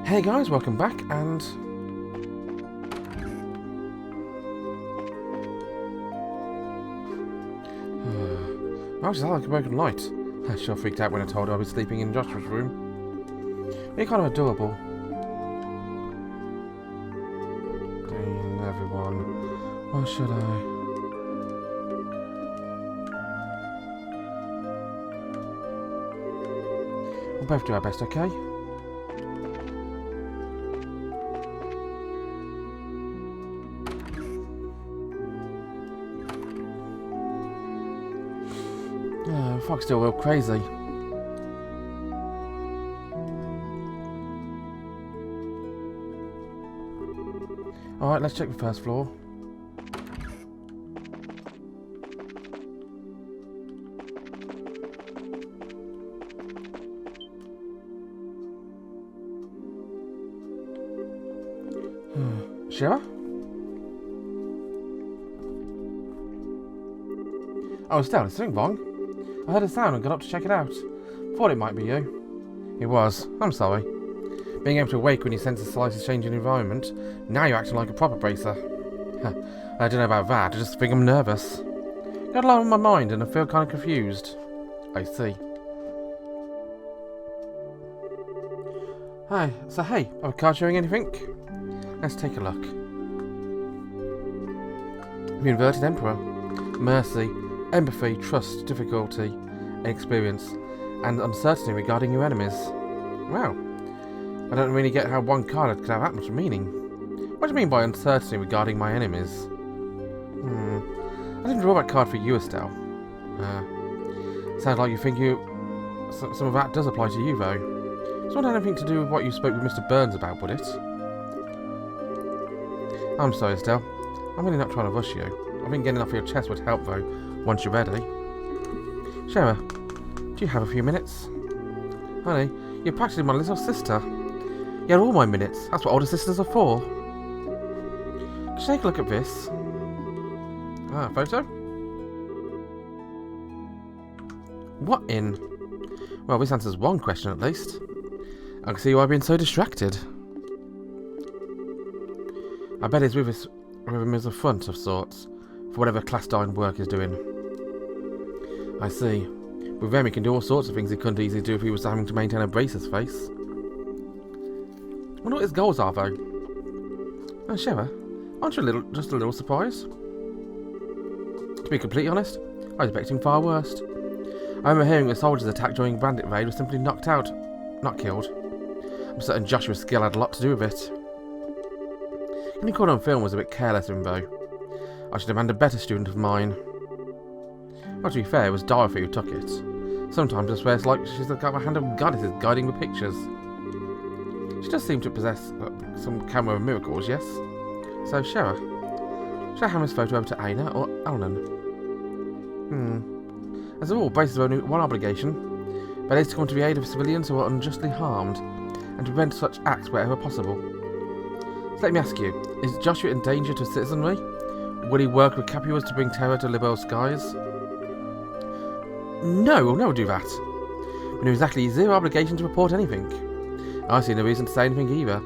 Hey guys, welcome back, and oh, she's like a broken light. I sure freaked out when I told her I was sleeping in Joshua's room. You're kind of adorable. Everyone, what should I? We'll both do our best, okay? Fog's still real crazy. Alright, let's check the first floor. Shiva? Oh, Estelle, is something wrong? I heard a sound and got up to check it out. Thought it might be you. It was. I'm sorry. Being able to awake when you sense the slightest change in environment, now you're acting like a proper bracer. I don't know about that, I just think I'm nervous. Got a lot on my mind and I feel kind of confused. I see. Hi, so hey, are the cards showing anything? Let's take a look. The Inverted Emperor. Mercy. Empathy, trust, difficulty, experience, and uncertainty regarding your enemies. Wow. I don't really get how one card could have that much meaning. What do you mean by uncertainty regarding my enemies? I didn't draw that card for you, Estelle. Sounds like you think some of that does apply to you, though. It's not anything to do with what you spoke with Mr. Burns about, would it? I'm sorry, Estelle. I'm really not trying to rush you. I think getting off your chest would help, though, once you're ready. Shara, do you have a few minutes? Honey, you're practically my little sister. You had all my minutes. That's what older sisters are for. Could you take a look at this? Ah, photo? What in? Well, this answers one question at least. I can see why I've been so distracted. I bet he's with him as a front of sorts, for whatever clandestine work he's doing. I see. With them he can do all sorts of things he couldn't easily do if he was having to maintain a bracer's face. I wonder what his goals are, though. Oh, Shara, aren't you just a little surprised? To be completely honest, I was expecting far worse. I remember hearing the soldiers' attack during Bandit Raid was simply knocked out, not killed. I'm certain Joshua's skill had a lot to do with it. Getting caught on film was a bit careless of him, though. I should demand a better student of mine. Well, to be fair, it was Dorothy who took it. Sometimes I swear it's like she's got a hand of goddesses guiding the pictures. She does seem to possess some camera miracles, yes? So, Shara, should I hand this photo over to Aina or Elnan? As a rule, braces have only one obligation. That is to come to the aid of civilians who are unjustly harmed, and to prevent such acts wherever possible. So let me ask you, is Joshua in danger to citizenry? Will he work with Capuas to bring terror to Liberl skies? No, we'll never do that. But there is exactly zero obligation to report anything. I see no reason to say anything either,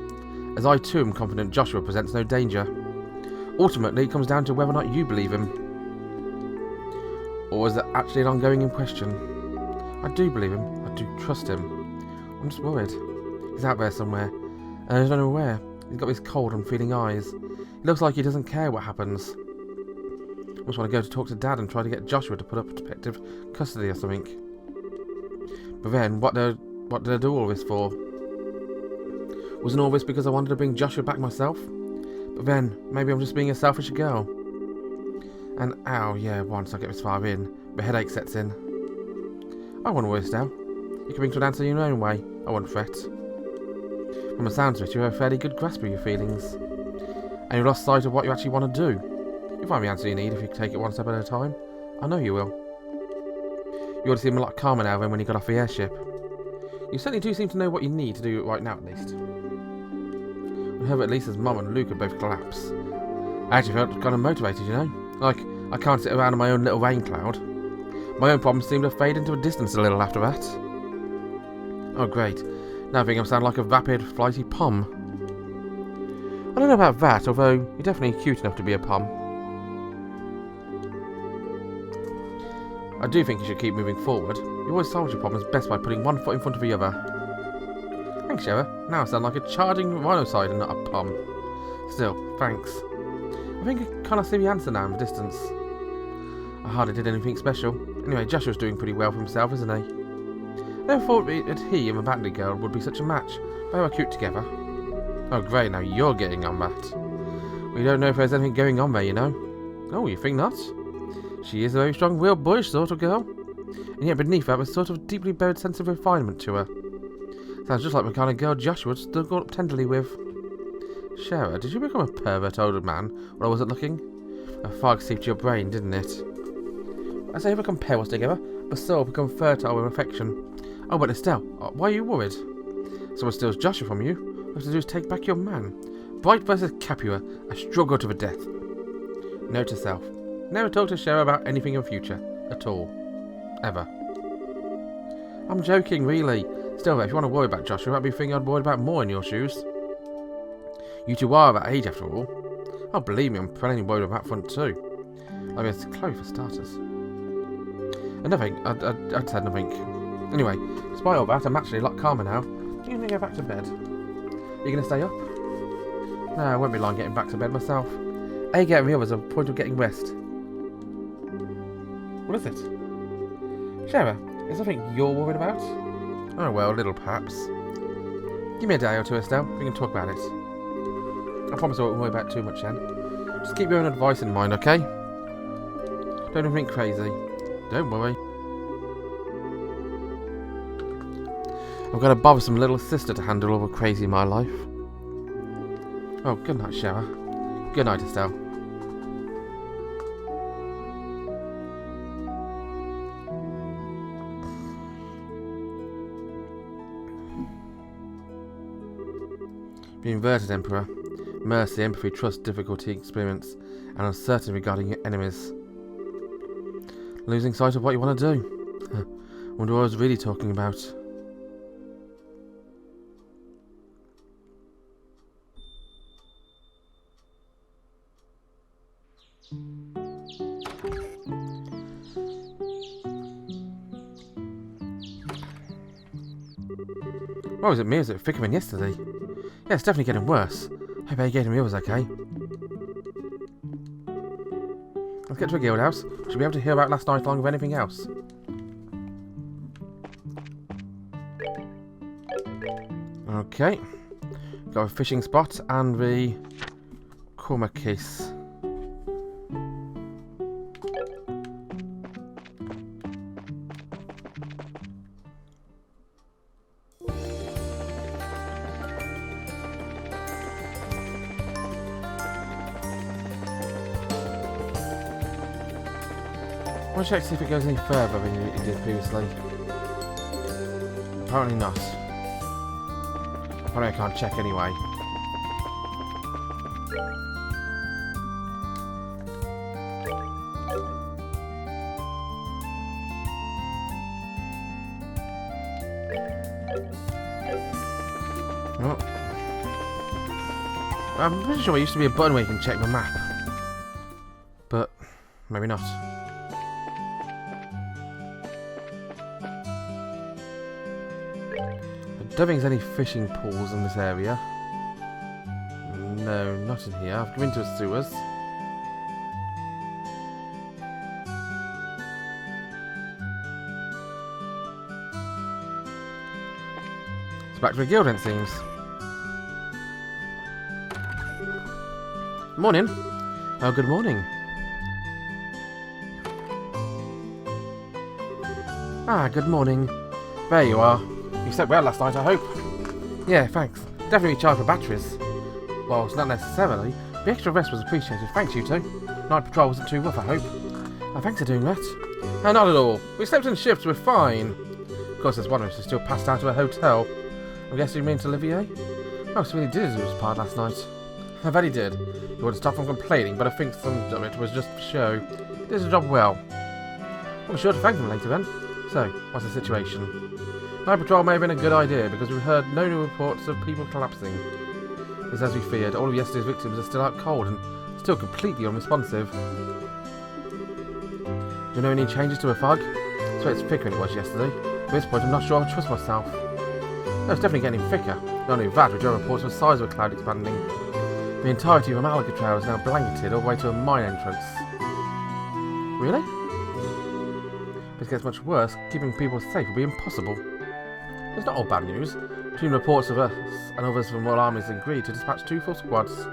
as I too am confident Joshua presents no danger. Ultimately, it comes down to whether or not you believe him. Or is it actually an ongoing question? I do believe him. I do trust him. I'm just worried. He's out there somewhere, and I don't know where. He's got these cold, unfeeling eyes. He looks like he doesn't care what happens. I just want to go to talk to Dad and try to get Joshua to put up protective custody or something. But then, what did I do all this for? Wasn't all this because I wanted to bring Joshua back myself? But then, maybe I'm just being a selfish girl. And ow, yeah, once I get this far in, the headache sets in. I won't worry, Estelle. You can bring to an answer in your own way. I won't fret. From the sounds of it, you have a fairly good grasp of your feelings. And you've lost sight of what you actually want to do. You'll find the answer you need if you take it one step at a time. I know you will. You ought to seem a lot calmer now than when you got off the airship. You certainly do seem to know what you need to do right now, at least. I heard that Lisa's mum and Luke had both collapsed. I actually felt kind of motivated, you know? Like, I can't sit around in my own little rain cloud. My own problems seemed to fade into a distance a little after that. Oh, great. Now I think I sound like a vapid, flighty pom. I don't know about that, although you're definitely cute enough to be a pom. I do think you should keep moving forward. You always solve your problems best by putting one foot in front of the other. Thanks, Shara. Now I sound like a charging rhinocide and not a pom. Still, thanks. I think I kind of see the answer now in the distance. I hardly did anything special. Anyway, Joshua's doing pretty well for himself, isn't he? I never thought that he and the Bandit girl would be such a match. They were cute together. Oh great, now you're getting on that. We don't know if there's anything going on there, you know. Oh, you think not? She is a very strong-willed, boyish sort of girl. And yet beneath that was a sort of deeply buried sense of refinement to her. Sounds just like the kind of girl Joshua would still go up tenderly with. Shara, did you become a pervert older man while I wasn't looking? A fog seeped to your brain, didn't it? As they ever compare us together, the soul become fertile with affection. Oh, but Estelle, why are you worried? Someone steals Joshua from you. All you have to do is take back your man. Bright versus Capua, a struggle to the death. Note to self. Never talk to Shara about anything in future. At all. Ever. I'm joking, really. Still, if you want to worry about Joshua, that'd be a thing I'd worry about more in your shoes. You two are that age, after all. Oh, believe me, I'm plenty worried about that front too. I mean, it's Chloe for starters. And nothing. I'd said nothing. Anyway, despite all that, I'm actually a lot calmer now. I'm going to go back to bed. Are you going to stay up? No, I won't be long getting back to bed myself. A, getting the others a point of getting rest. What is it? Shara, is something you're worried about? Oh well, a little perhaps. Give me a day or two, Estelle. We can talk about it. I promise I won't worry about it too much then. Just keep your own advice in mind, okay? Don't do anything crazy. Don't worry. I've got a bothersome little sister to handle all the crazy in my life. Oh, good night, Shara. Good night, Estelle. The inverted Emperor. Mercy, empathy, trust, difficulty, experience, and uncertainty regarding your enemies. Losing sight of what you want to do. Wonder what I was really talking about. Oh, is it me or is it thicker than yesterday? Yeah, it's definitely getting worse. Hope Agate and was okay. Let's get to a guild house. Should be able to hear about last night along with anything else. Okay. Got a fishing spot and the Korma case. I want to check to see if it goes any further than it did previously. Apparently not. Apparently I can't check anyway. Oh. I'm pretty sure there used to be a button where you can check the map. But maybe not. I don't think there's any fishing pools in this area. No, not in here. I've been to the sewers. It's back to the guild, it seems. Morning. Oh, good morning. Ah, good morning. There you are. You slept well last night, I hope. Yeah, thanks. Definitely charged for batteries. Well, it's not necessarily. The extra rest was appreciated. Thanks, you two. Night patrol wasn't too rough, I hope. Oh, thanks for doing that. Oh, not at all. We slept in shifts, we're fine. Of course, there's one of us who's still passed out of a hotel. I guess you mean to Olivier? Oh, so really did do his part last night. I bet he did. He wouldn't stop from complaining, but I think some of it was just show. He did his job well. I'll be sure to thank him later then. So, what's the situation? Night patrol may have been a good idea because we've heard no new reports of people collapsing. It's as we feared, all of yesterday's victims are still out cold and still completely unresponsive. Do you know any changes to a fog? I swear it's thicker than it was yesterday. At this point I'm not sure I trust myself. No, it's definitely getting thicker. Not only that, we do reports of the size of a cloud expanding. The entirety of Amalica Trail is now blanketed all the way to a mine entrance. Really? If it gets much worse, keeping people safe will be impossible. It's not all bad news. Between reports of us and others from all armies agreed to dispatch 2 full squads.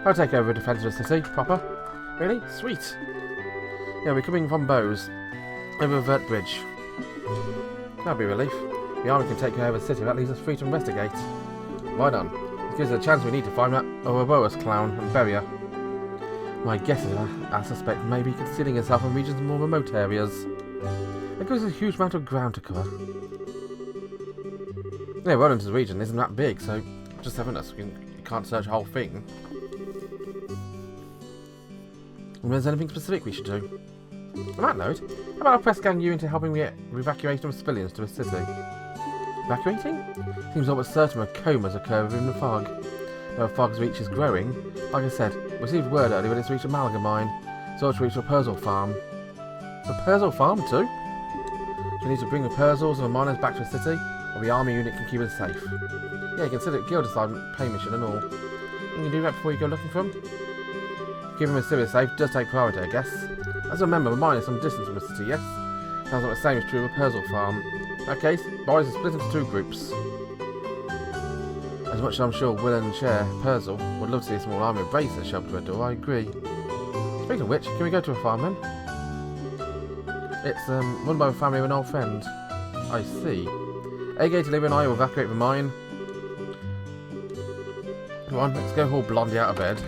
They'll take over the defence of the city, proper. Really? Sweet. Yeah, we're coming from Bose, over the Vert Bridge. That'll be a relief. The army can take care of the city, that leaves us free to investigate. Right on. It gives us a chance we need to find that Ouroboros clown and bury her. My guess is I suspect maybe concealing herself in regions more remote areas. It gives us a huge amount of ground to cover. Yeah, Wellington's region isn't that big, so just having us, you can't search the whole thing. And there's anything specific we should do. On that note, how about I press gang you into helping me evacuation of civilians to a city? Evacuating? Seems almost certain that comas occur within the fog. Though the fog's reach is growing, like I said, we received word earlier that it's reached a Malaga mine, so it's reached a Persil farm. A Persil farm too? Do you need to bring the Persils and the miners back to the city, or the army unit can keep us safe? Yeah, consider it guild assignment, pay mission and all. You can do that before you go looking for them? Giving them a serious safe does take priority, I guess. As I remember, the mine is some distance from the city, yes? Sounds like the same is true of a Persil farm. In that case, boys are split into 2 groups. As much as I'm sure Will and Cher Persil would love to see a small army of racers shoved to a door, I agree. Speaking of which, can we go to a farm then? It's run by a family of an old friend. I see. A-Gate, Olivia and I will evacuate the mine. Come on, let's go haul Blondie out of bed.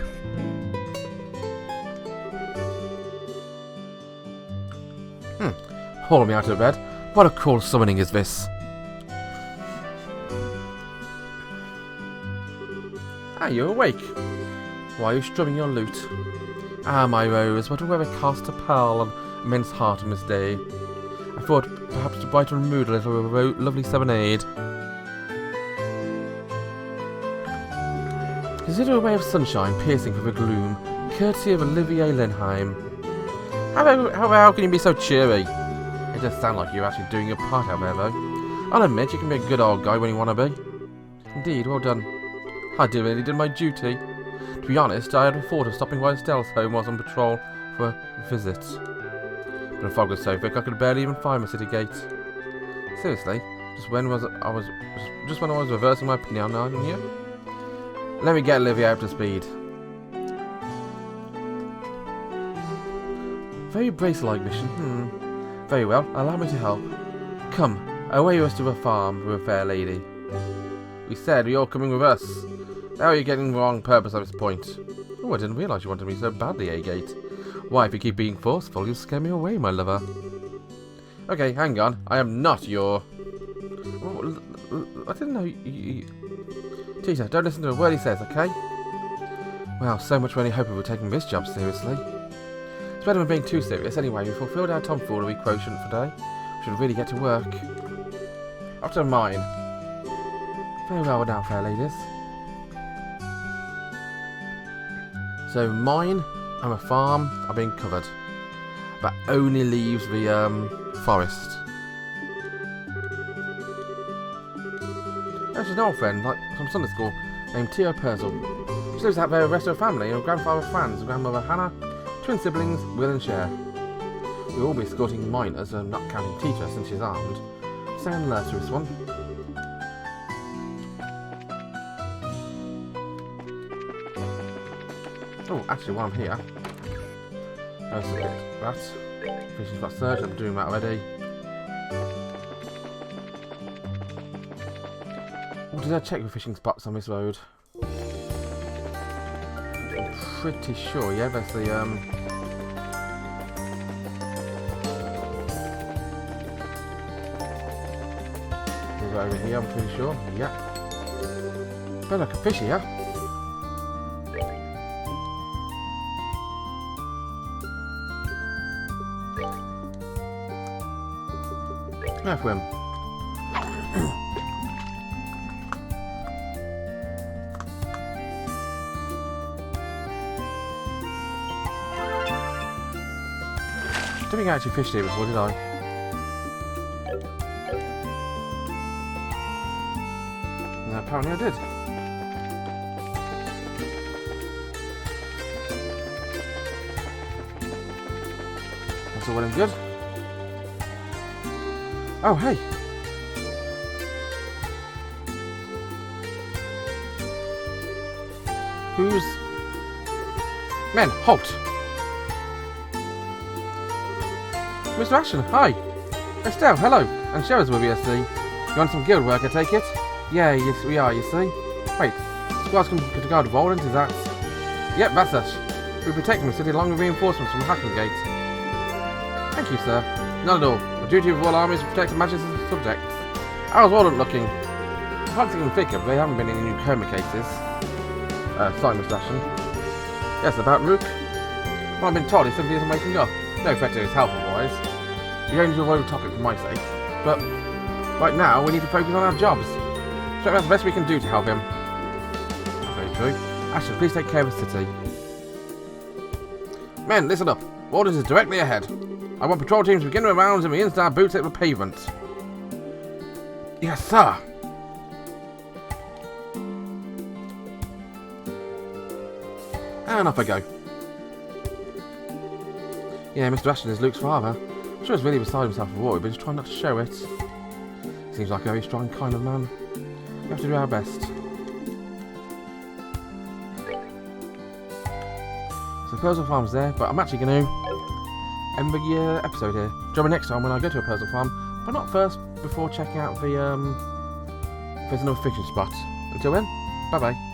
Haul me out of bed. What a cool summoning is this? Ah, you're awake. Why are you strumming your lute? Ah, my rose, what a weather cast a pearl of immense heart on this day. I thought perhaps to brighten the mood a little with a lovely serenade. Consider a ray of sunshine piercing through the gloom, courtesy of Olivier Lenheim. How can you be so cheery? It does sound like you're actually doing your part out there, though. I'll admit you can be a good old guy when you want to be. Indeed, well done. I really did my duty. To be honest, I had a thought of stopping by Estelle's home while I was on patrol for a visit. But the fog was so thick I could barely even find the city gate. Seriously, just when I was reversing my opinion on you? Let me get Olivia up to speed. Very brace-like mission, Very well, allow me to help. Come, away with us to the farm, with a fair lady. We said you're coming with us. How are you getting the wrong purpose at this point? Oh, I didn't realise you wanted me so badly, A-Gate. Why, if you keep being forceful, you'll scare me away, my lover. Okay, hang on. I am not your... I didn't know you... Tita, don't listen to a word he says, okay? Well, so much for any hope of you taking this job seriously. It's better than being too serious. Anyway, we fulfilled our tomfoolery quotient for today. We should really get to work. Up to the mine. Very well now, fair ladies. So, mine and a farm are being covered. That only leaves the forest. There's an old friend, like from Sunday school, named Tia Persil. She lives out there with the rest of her family, and her grandfather Franz, grandmother Hannah, twin siblings, Will and Cher. We'll all be escorting miners, not counting Tita since she's armed. Stay on alert to this one. Oh, actually, while I'm here, that. Fishing's got surge, I'm doing that already. Oh, did I check the fishing spots on this road? I'm pretty sure, yeah, that's the, over here, I'm pretty sure, yeah. Better like a fish here. Enough of him. don't think I actually fished here before, did I? No, apparently I did. That's all well and good. Oh, hey! Who's... Men, halt! Mr. Ashton, hi! Estelle, hello! And Cheryl's with you, I see. You want some guild work, I take it? Yeah, yes, we are, you see. Wait, squad's come to guard Voland, is that... Yep, that's us. We're protecting the city along with reinforcements from Hacking Gate. Thank you, sir. Not at all. The duty of all armies is to protect Her Majesty's subjects. How's Voland looking? I can't even think of, there haven't been any new coma cases. Sorry, Mr. Ashton. Yes, about Rook. Well, I've been told he simply isn't waking up. No threat to his health otherwise. We don't need to avoid the topic for my sake. But, right now, we need to focus on our jobs. So that's the best we can do to help him. That's very true. Ashton, please take care of the city. Men, listen up. Orders is directly ahead. I want patrol teams to begin their rounds and we install our boots at the pavement. Yes, sir. And off I go. Yeah, Mr. Ashton is Luke's father. I'm sure he's really beside himself with war, but he's trying not to show it. Seems like a very strong kind of man. We have to do our best. So Persil Farm's there, but I'm actually going to end the episode here. Join me next time when I go to a Persil Farm, but not first before checking out the if there's another fishing spot. Until then, bye bye.